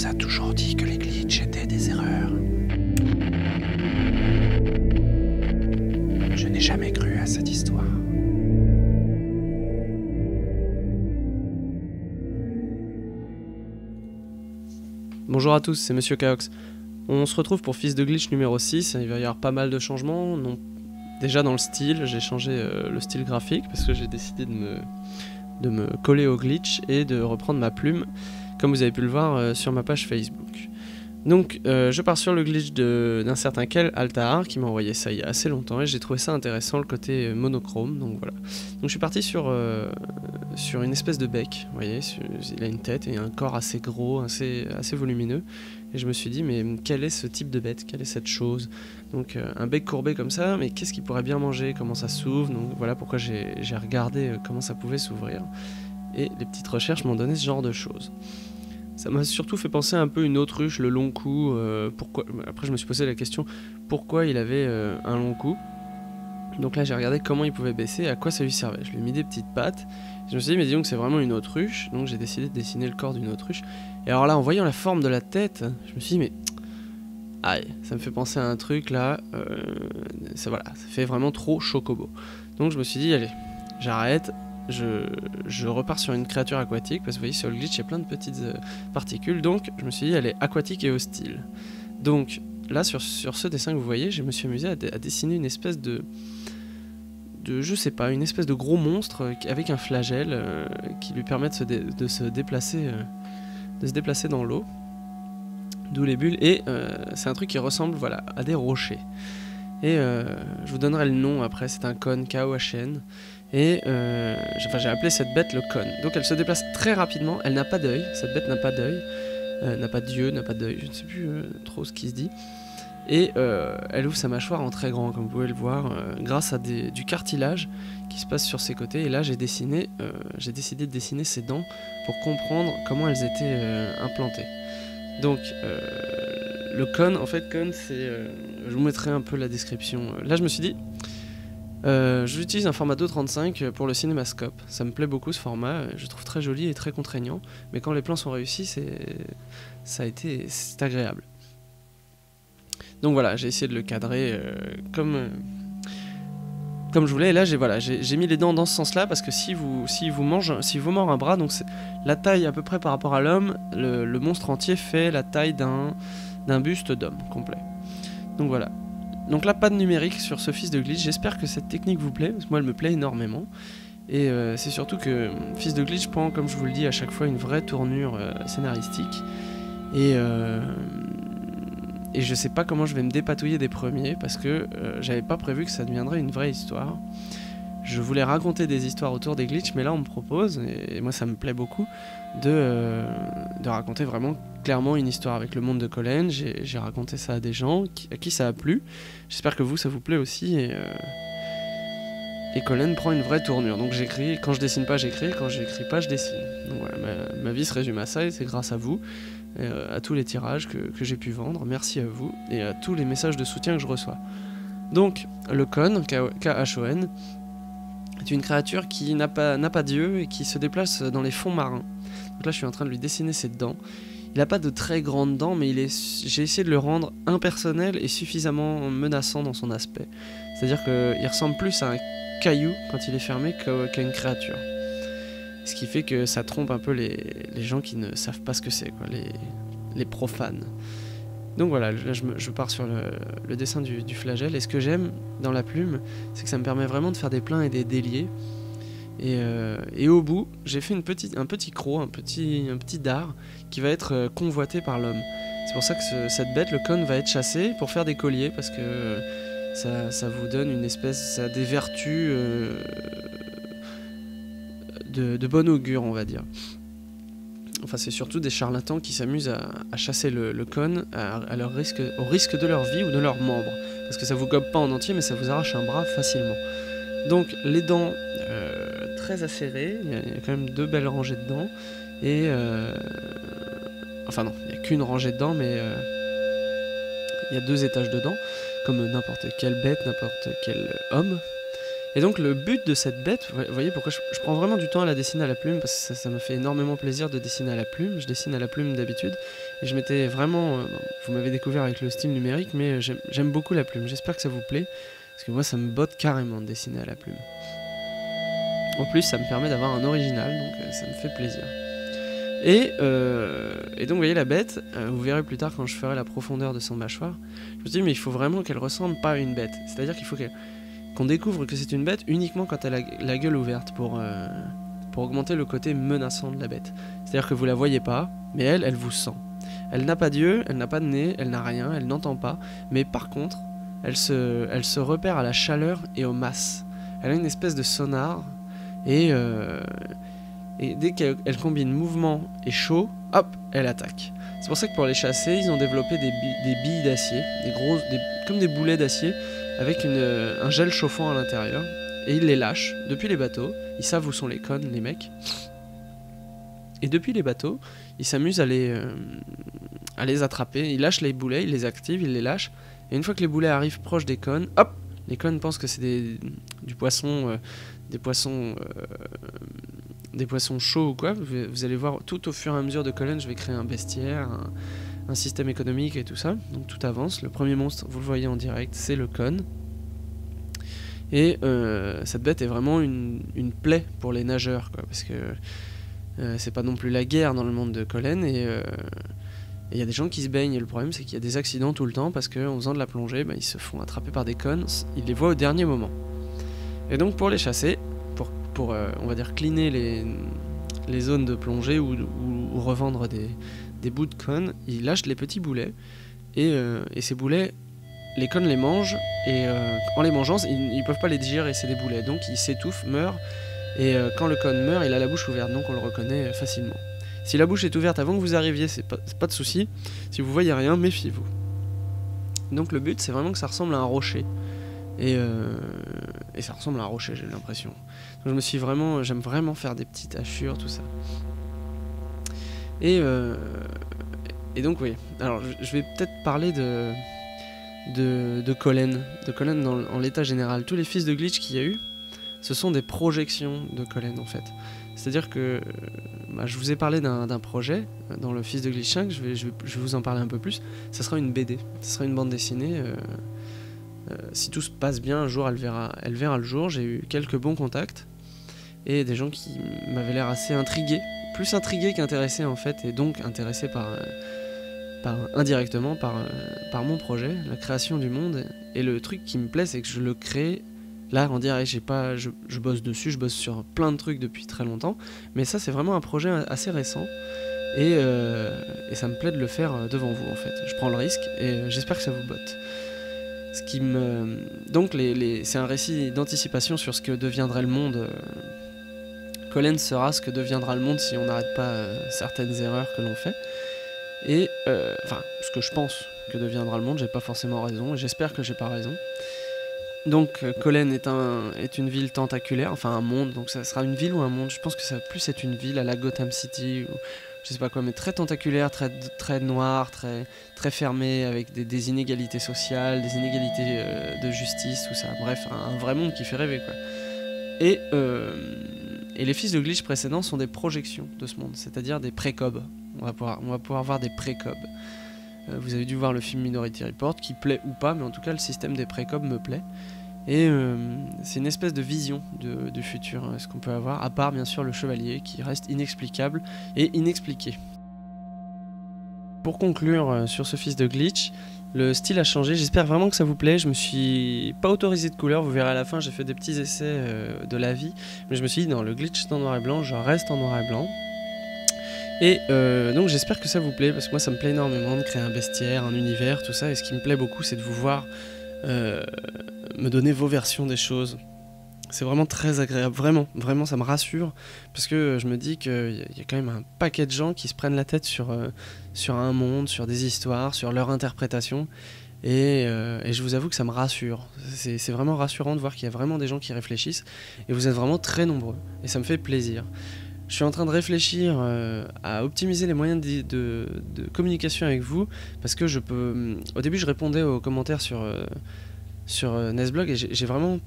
vous a toujours dit que les glitches étaient des erreurs? Je n'ai jamais cru à cette histoire. Bonjour à tous, c'est Monsieur Kaox. On se retrouve pour Fils de Glitch numéro 6, il va y avoir pas mal de changements. Non. Déjà dans le style, j'ai changé le style graphique parce que j'ai décidé de me coller au glitch et de reprendre ma plume, comme vous avez pu le voir sur ma page Facebook. Donc je pars sur le glitch d'un certain Kel Altaar qui m'a envoyé ça il y a assez longtemps et j'ai trouvé ça intéressant, le côté monochrome, donc voilà. Donc je suis parti sur une espèce de bec, vous voyez, il a une tête et un corps assez gros, assez volumineux, et je me suis dit mais quel est ce type de bête, quelle est cette chose? Donc un bec courbé comme ça, mais qu'est-ce qu'il pourrait bien manger, comment ça s'ouvre? Donc voilà pourquoi j'ai regardé comment ça pouvait s'ouvrir, et les petites recherches m'ont donné ce genre de choses. Ça m'a surtout fait penser un peu à une autruche, le long cou. Pourquoi... Après, je me suis posé la question pourquoi il avait un long cou. Donc là, j'ai regardé comment il pouvait baisser et à quoi ça lui servait. Je lui ai mis des petites pattes. Je me suis dit, mais disons que c'est vraiment une autruche. Donc j'ai décidé de dessiner le corps d'une autruche. Et alors là, en voyant la forme de la tête, je me suis dit, mais aïe, ça me fait penser à un truc là. Ça fait vraiment trop chocobo. Donc je me suis dit, allez, j'arrête. Je repars sur une créature aquatique, parce que vous voyez sur le glitch il y a plein de petites particules, donc je me suis dit elle est aquatique et hostile. Donc là sur ce dessin que vous voyez, je me suis amusé à dessiner une espèce de je sais pas, une espèce de gros monstre avec un flagelle qui lui permet de se déplacer dans l'eau, d'où les bulles, et c'est un truc qui ressemble voilà, à des rochers. Et je vous donnerai le nom après, c'est un Khon, K-O-H-N. Et j'ai appelé cette bête le Khon. Donc elle se déplace très rapidement, elle n'a pas d'œil, cette bête n'a pas d'œil, n'a pas d'yeux, n'a pas d'œil, je ne sais plus trop ce qui se dit. Et elle ouvre sa mâchoire en très grand, comme vous pouvez le voir, grâce à du cartilage qui se passe sur ses côtés. Et là j'ai décidé de dessiner ses dents pour comprendre comment elles étaient implantées. Donc le Khon, en fait Khon c'est... je vous mettrai un peu la description. Là je me suis dit... j'utilise un format 2.35 pour le cinémascope. Ça me plaît beaucoup ce format, je le trouve très joli et très contraignant, mais quand les plans sont réussis, c'est agréable. Donc voilà, j'ai essayé de le cadrer comme je voulais, et là j'ai mis les dents dans ce sens-là, parce que si vous mord un bras, donc c'est la taille à peu près par rapport à l'homme, le monstre entier fait la taille d'un buste d'homme complet. Donc voilà. Donc là, pas de numérique sur ce Fils de Glitch. J'espère que cette technique vous plaît, parce que moi elle me plaît énormément. Et c'est surtout que Fils de Glitch prend, comme je vous le dis à chaque fois, une vraie tournure scénaristique. Et je sais pas comment je vais me dépatouiller des premiers, parce que j'avais pas prévu que ça deviendrait une vraie histoire. Je voulais raconter des histoires autour des glitches, mais là on me propose, et moi ça me plaît beaucoup, de raconter vraiment clairement une histoire avec le monde de Colin. J'ai raconté ça à des gens à qui ça a plu. J'espère que vous, ça vous plaît aussi, et Colin prend une vraie tournure. Donc j'écris, quand je dessine pas j'écris, quand j'écris pas je dessine. Donc voilà, ma vie se résume à ça, et c'est grâce à vous, à tous les tirages que j'ai pu vendre, merci à vous, et à tous les messages de soutien que je reçois. Donc le Khon, K-H-O-N, est une créature qui n'a pas d'yeux et qui se déplace dans les fonds marins. Donc là je suis en train de lui dessiner ses dents. Il n'a pas de très grandes dents, mais j'ai essayé de le rendre impersonnel et suffisamment menaçant dans son aspect. C'est-à-dire qu'il ressemble plus à un caillou quand il est fermé qu'à une créature. Ce qui fait que ça trompe un peu les gens qui ne savent pas ce que c'est, quoi, les profanes. Donc voilà, là je pars sur le dessin du flagelle, et ce que j'aime dans la plume, c'est que ça me permet vraiment de faire des pleins et des déliés. Et au bout, j'ai fait un petit croc, un petit dard, qui va être convoité par l'homme. C'est pour ça que cette bête, le Khon, va être chassé pour faire des colliers, parce que ça vous donne une espèce, ça a des vertus de bon augure, on va dire. Enfin, c'est surtout des charlatans qui s'amusent à chasser le Khon au risque de leur vie ou de leurs membres. Parce que ça vous gobe pas en entier, mais ça vous arrache un bras facilement. Donc, les dents très acérées, il y a quand même 2 belles rangées de dents. Et enfin non, il n'y a qu'une rangée de dents, mais il y a 2 étages de dents, comme n'importe quelle bête, n'importe quel homme. Et donc le but de cette bête, vous voyez pourquoi je prends vraiment du temps à la dessiner à la plume, parce que ça me fait énormément plaisir de dessiner à la plume, je dessine à la plume d'habitude, Et je m'étais vraiment... bon, vous m'avez découvert avec le style numérique, mais j'aime beaucoup la plume. J'espère que ça vous plaît, parce que moi ça me botte carrément de dessiner à la plume. En plus ça me permet d'avoir un original, donc ça me fait plaisir. Et donc vous voyez la bête, vous verrez plus tard quand je ferai la profondeur de son mâchoire, je me dis mais il faut vraiment qu'elle ressemble pas à une bête. C'est-à-dire qu'il faut qu'on découvre que c'est une bête uniquement quand elle a la gueule ouverte pour augmenter le côté menaçant de la bête. C'est-à-dire que vous la voyez pas, mais elle vous sent. Elle n'a pas d'yeux, elle n'a pas de nez, elle n'a rien, elle n'entend pas, mais par contre, elle se repère à la chaleur et aux masses. Elle a une espèce de sonar, et dès qu'elle combine mouvement et chaud, hop, elle attaque. C'est pour ça que pour les chasser, ils ont développé des billes d'acier, comme des boulets d'acier, avec un gel chauffant à l'intérieur, et ils les lâchent depuis les bateaux. Ils savent où sont les cônes, les mecs. Et depuis les bateaux, ils s'amusent à les attraper. Ils lâchent les boulets, ils les activent, ils les lâchent. Et une fois que les boulets arrivent proches des cônes, hop, les cônes pensent que c'est des poissons chauds ou quoi. Vous allez voir, tout au fur et à mesure de Colin, je vais créer un bestiaire, un système économique et tout ça. Donc tout avance. Le premier monstre, vous le voyez en direct, c'est le cône. Et cette bête est vraiment une plaie pour les nageurs, quoi, parce que c'est pas non plus la guerre dans le monde de Colin, et il y a des gens qui se baignent, et le problème c'est qu'il y a des accidents tout le temps, parce qu'en faisant de la plongée, ils se font attraper par des cônes, ils les voient au dernier moment. Et donc pour les chasser, pour on va dire cleaner les zones de plongée ou revendre des bouts de cônes, ils lâchent les petits boulets, et ces boulets, les cônes les mangent, et en les mangeant, ils peuvent pas les digérer, c'est des boulets, donc ils s'étouffent, meurent, et quand le cône meurt, il a la bouche ouverte, donc on le reconnaît facilement. Si la bouche est ouverte avant que vous arriviez, c'est pas de souci. Si vous voyez rien, méfiez-vous. Donc le but, c'est vraiment que ça ressemble à un rocher, et ça ressemble à un rocher, j'ai l'impression. Donc j'aime vraiment faire des petites hachures, tout ça. Et donc oui, alors je vais peut-être parler de Colin en l'état général. Tous les fils de glitch qu'il y a eu, ce sont des projections de Colin en fait. C'est-à-dire que je vous ai parlé d'un projet dans le fils de glitch 5, je vais vous en parler un peu plus. Ça sera une BD, ça sera une bande dessinée. Si tout se passe bien, un jour elle verra le jour. J'ai eu quelques bons contacts et des gens qui m'avaient l'air assez intrigués, plus intrigués qu'intéressés en fait, et donc intéressés indirectement par mon projet, la création du monde. Et le truc qui me plaît, c'est que je le crée là en direct. Je bosse dessus, je bosse sur plein de trucs depuis très longtemps, mais ça c'est vraiment un projet assez récent, et ça me plaît de le faire devant vous en fait. Je prends le risque et j'espère que ça vous botte. Donc c'est un récit d'anticipation sur ce que deviendrait le monde. Colin sera ce que deviendra le monde si on n'arrête pas certaines erreurs que l'on fait. Et ce que je pense que deviendra le monde, j'ai pas forcément raison, et j'espère que j'ai pas raison. Donc Colin est une ville tentaculaire, enfin un monde, donc ça sera une ville ou un monde, je pense que ça va plus être une ville à la Gotham City, ou je sais pas quoi, mais très tentaculaire, très noire, très fermée, avec des inégalités sociales, des inégalités de justice, tout ça, bref, un vrai monde qui fait rêver, quoi. Et les fils de glitch précédents sont des projections de ce monde, c'est-à-dire des précobes. On va pouvoir voir des précobes. Vous avez dû voir le film Minority Report, qui plaît ou pas, mais en tout cas le système des précobes me plaît. Et c'est une espèce de vision du futur, ce qu'on peut avoir, à part bien sûr le chevalier, qui reste inexplicable et inexpliqué. Pour conclure sur ce fils de glitch, le style a changé, j'espère vraiment que ça vous plaît. Je me suis pas autorisé de couleur, vous verrez à la fin, j'ai fait des petits essais de la vie, mais je me suis dit non, le glitch c'est en noir et blanc, je reste en noir et blanc. Et donc j'espère que ça vous plaît, parce que moi ça me plaît énormément de créer un bestiaire, un univers, tout ça, et ce qui me plaît beaucoup c'est de vous voir me donner vos versions des choses. C'est vraiment très agréable, vraiment ça me rassure, parce que je me dis qu'il y a quand même un paquet de gens qui se prennent la tête sur un monde, sur des histoires, sur leur interprétation, et je vous avoue que ça me rassure. C'est vraiment rassurant de voir qu'il y a vraiment des gens qui réfléchissent, et vous êtes vraiment très nombreux, et ça me fait plaisir. Je suis en train de réfléchir à optimiser les moyens de communication avec vous, parce que je peux... Au début je répondais aux commentaires sur Nesblog, et j'ai vraiment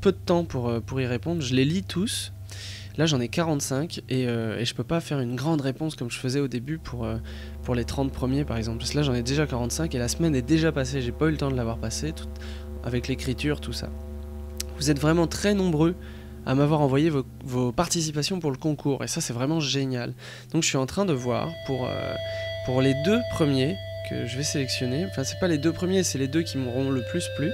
peu de temps pour y répondre. Je les lis tous. Là j'en ai 45 et je peux pas faire une grande réponse comme je faisais au début pour les 30 premiers par exemple. Parce que là j'en ai déjà 45 et la semaine est déjà passée, j'ai pas eu le temps de l'avoir passée, avec l'écriture, tout ça. Vous êtes vraiment très nombreux à m'avoir envoyé vos participations pour le concours et ça c'est vraiment génial. Donc je suis en train de voir pour les 2 premiers que je vais sélectionner, enfin c'est pas les 2 premiers, c'est les 2 qui m'auront le plus plu.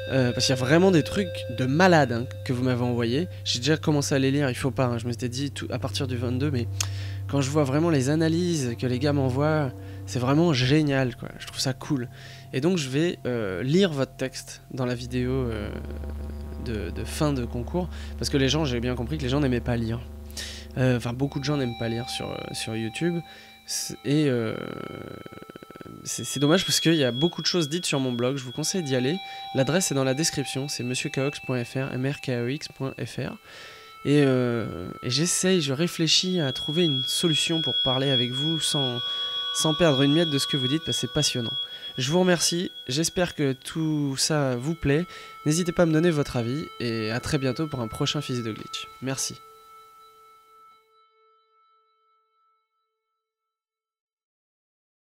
Parce qu'il y a vraiment des trucs de malade hein, que vous m'avez envoyé. J'ai déjà commencé à les lire, il faut pas, hein, je m'étais dit à partir du 22, mais quand je vois vraiment les analyses que les gars m'envoient, c'est vraiment génial, quoi. Je trouve ça cool. Et donc je vais lire votre texte dans la vidéo de fin de concours, parce que les gens, j'ai bien compris que les gens n'aimaient pas lire. Enfin, beaucoup de gens n'aiment pas lire sur YouTube. Et c'est dommage parce qu'il y a beaucoup de choses dites sur mon blog, je vous conseille d'y aller. L'adresse est dans la description, c'est monsieurkaox.fr, mrkaox.fr. Et j'essaye, je réfléchis à trouver une solution pour parler avec vous sans perdre une miette de ce que vous dites, parce que c'est passionnant. Je vous remercie, j'espère que tout ça vous plaît. N'hésitez pas à me donner votre avis, et à très bientôt pour un prochain Fils de Glitch. Merci.